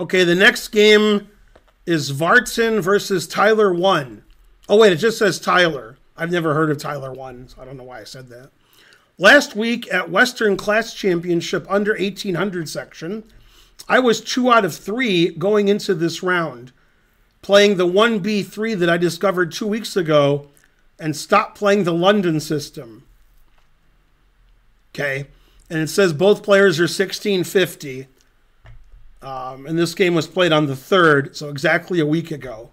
Okay, the next game is Vartan versus Tyler 1. Oh, wait, it just says Tyler. I've never heard of Tyler 1, so I don't know why I said that. Last week at Western Class Championship under 1800 section, I was 2 out of 3 going into this round, playing the 1B3 that I discovered 2 weeks ago and stopped playing the London system. Okay, and it says both players are 1650. And this game was played on the 3rd, so exactly a week ago.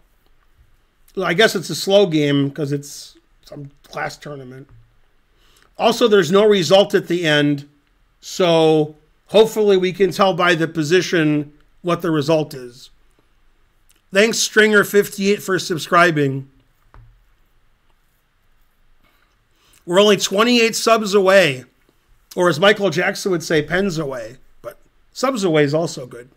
So I guess it's a slow game because it's some class tournament. Also, there's no result at the end, so hopefully we can tell by the position what the result is. Thanks, Stringer58, for subscribing. We're only 28 subs away, or as Michael Jackson would say, pens away. But subs away is also good.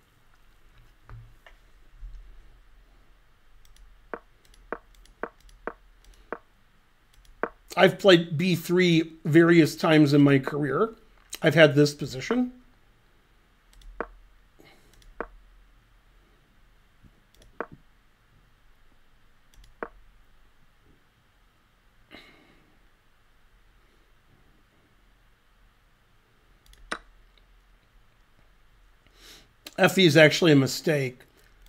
I've played B3 various times in my career. I've had this position. FE is actually a mistake.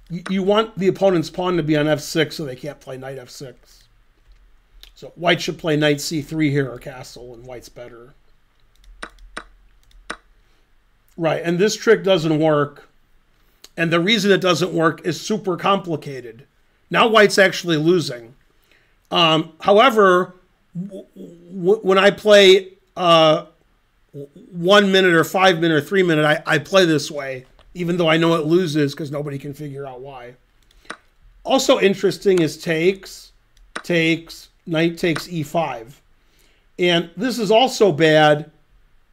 You want the opponent's pawn to be on F6 so they can't play knight F6. So white should play knight C3 here or castle, and white's better. Right, and this trick doesn't work. And the reason it doesn't work is super complicated. Now white's actually losing. However, when I play 1 minute or 5 minute or 3 minute, I play this way, even though I know it loses because nobody can figure out why. Also interesting is takes, knight takes e5. And this is also bad,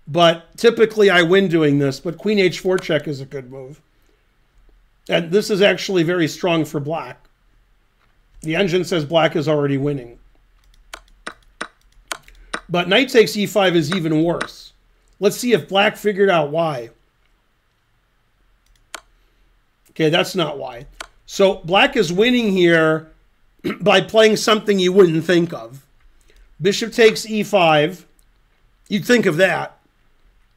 but typically I win doing this, but queen h4 check is a good move. And this is actually very strong for black. The engine says black is already winning. But knight takes e5 is even worse. Let's see if black figured out why. Okay, that's not why. So black is winning here by playing something you wouldn't think of. Bishop takes e5. You'd think of that.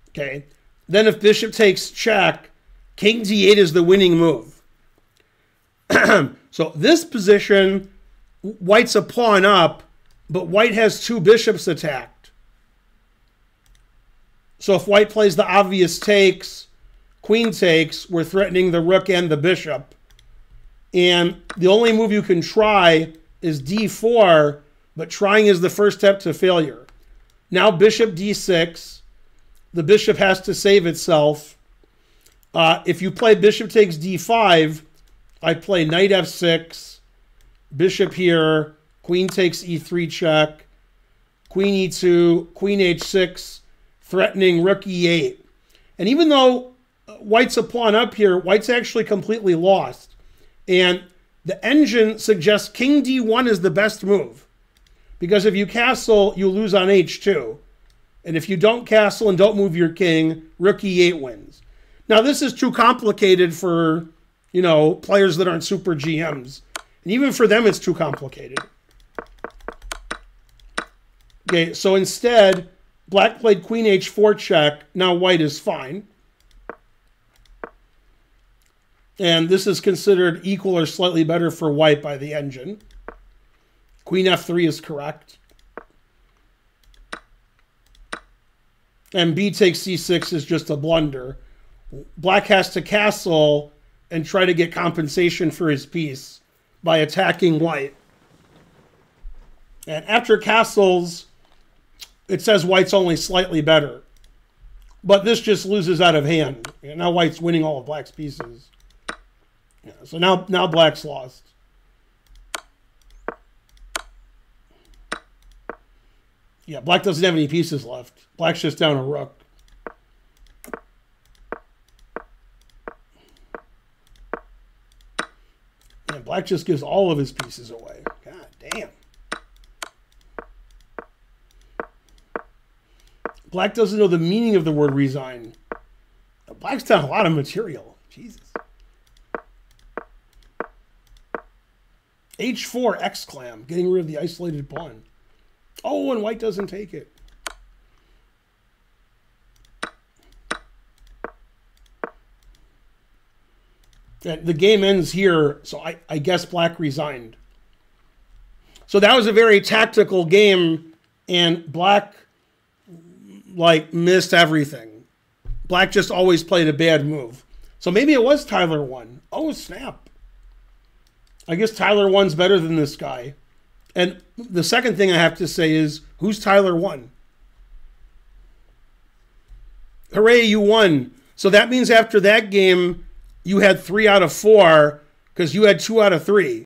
Okay. Then if bishop takes check, king d8 is the winning move. So this position, white's a pawn up, but white has 2 bishops attacked. So if white plays the obvious takes, queen takes, we're threatening the rook and the bishop. And the only move you can try is d4, but trying is the first step to failure. Now bishop d6. The bishop has to save itself. If you play bishop takes d5, I play knight f6, bishop here, queen takes e3 check, queen e2, queen h6, threatening rook e8. And even though white's a pawn up here, white's actually completely lost. And the engine suggests king d1 is the best move. Because if you castle, you lose on h2. And if you don't castle and don't move your king, rook e8 wins. Now, this is too complicated for, you know, players that aren't super GMs. And even for them, it's too complicated. Okay, so instead, black played queen h4 check. Now white is fine. And this is considered equal or slightly better for white by the engine. Queen f3 is correct. And b takes c6 is just a blunder. Black has to castle and try to get compensation for his piece by attacking white. And after castles, it says white's only slightly better. But this just loses out of hand. And now white's winning all of black's pieces. Yeah, so now black's lost. Yeah, black doesn't have any pieces left. Black's just down a rook. And black just gives all of his pieces away. God damn. Black doesn't know the meaning of the word resign. Black's down a lot of material. Jesus. H4 X-Clam, getting rid of the isolated pawn. Oh, and white doesn't take it. And the game ends here, so I guess black resigned. So that was a very tactical game, and black, like, missed everything. Black just always played a bad move. So maybe it was Tyler 1. Oh, snap. I guess Tyler 1's better than this guy. And the second thing I have to say is, who's Tyler 1? Hooray, you won. So that means after that game, you had 3 out of 4 because you had 2 out of 3.